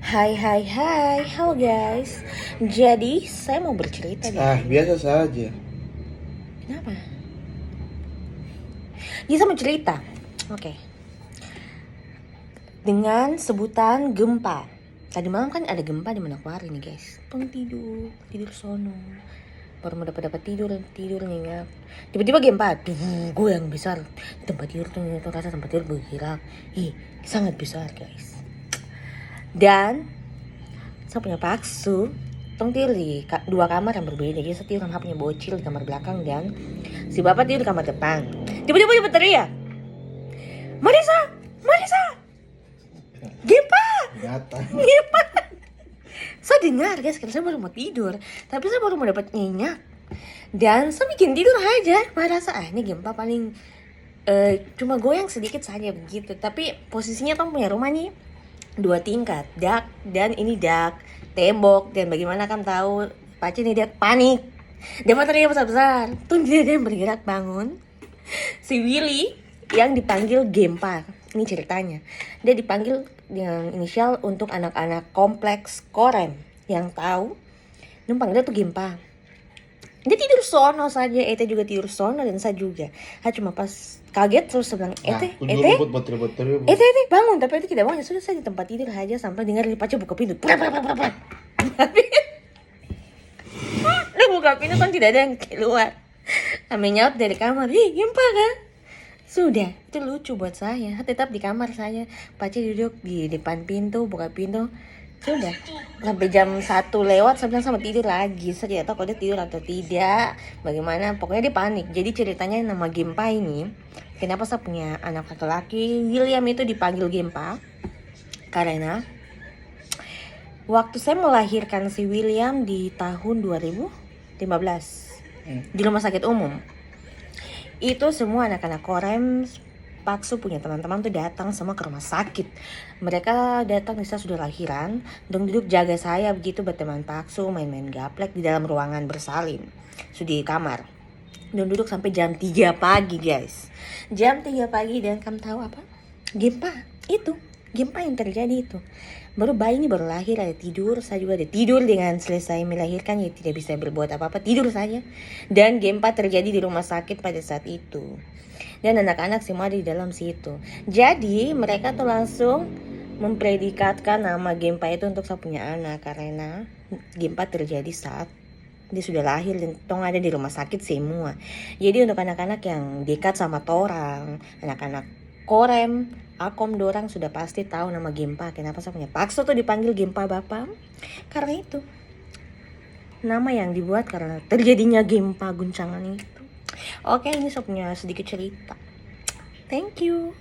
Hai, halo guys. Jadi saya mau bercerita nih. Biasa saja. Kenapa? Jadi saya mau cerita. Oke. Dengan sebutan gempa. Tadi malam kan ada gempa di Manokwari nih guys. Tidur sono. Baru mau dapat tidur nyenyak. Tiba-tiba gempa, gue yang besar. Tempat tidur tuh rasa tempat tidur bergerak. Sangat besar guys. Dan saya punya paksu tong tidur di dua kamar yang berbeda. Jadi saya tidur sama punya bocil di kamar belakang dan si bapak tidur di kamar depan. Tiba-tiba dia berteriak, Marisa, Gata. Gempa. Saya dengar guys, karena saya baru mau tidur, tapi saya baru mau dapat nyenyak dan saya bikin tidur aja. Merasa ini gempa paling cuma goyang sedikit saja begitu. Tapi posisinya tong punya rumah nih 2 tingkat, dak dan ini dak tembok, dan bagaimana kamu tahu pacar ini dia panik, dia materinya besar-besar tuh, dia yang bergerak bangun. Si Willy yang dipanggil Gempa, ini ceritanya, dia dipanggil dengan inisial untuk anak-anak kompleks Korem yang tahu, numpang dia tuh Gempa. Dia tidur sono saja, Ete juga tidur sono dan saya juga. Cuma pas kaget terus saya bilang, Ete, Ete bangun, tapi Ete tidak bangun. Sudah saya di tempat tidur aja sampai dengar Pacar buka pintu. Tapi dia buka pintu kan tidak ada yang keluar. Kami nyaut dari kamar, gempa kan? Sudah, itu lucu buat saya. Tetap di kamar saya. Pacar duduk di depan pintu, buka pintu. Sudah, sampai jam 1 lewat saya bilang sama tidur lagi. Saya tidak tahu kalau dia tidur atau tidak, bagaimana, pokoknya dia panik. Jadi ceritanya nama Gempa ini, kenapa saya punya anak laki-laki William itu dipanggil Gempa, karena waktu saya melahirkan si William di tahun 2015 di rumah sakit umum, itu semua anak-anak Korem Paksu punya teman-teman tuh datang semua ke rumah sakit. Mereka datang di saat sudah lahiran dan duduk jaga saya begitu, berteman Paksu main-main gaplek di dalam ruangan bersalin, sudah di kamar. Dan duduk sampai jam 3 pagi guys. Jam 3 pagi dan kamu tahu apa? Gempa yang terjadi itu. Baru bayi ini baru lahir, ada tidur, saya juga ada tidur. Dengan selesai melahirkan ya tidak bisa berbuat apa-apa, tidur saja. Dan gempa terjadi di rumah sakit pada saat itu. Dan anak-anak semua di dalam situ. Jadi mereka tuh langsung mempredikatkan nama Gempa itu untuk saya punya anak, karena Gempa terjadi saat dia sudah lahir dan tong ada di rumah sakit semua. Jadi untuk anak-anak yang dekat sama torang, anak-anak Korem, Akom dorang sudah pasti tahu nama Gempa. Kenapa saya punya Paksu tuh dipanggil Gempa Bapak? Karena itu nama yang dibuat karena terjadinya gempa guncangan itu. Oke, ini saya punya sedikit cerita. Thank you.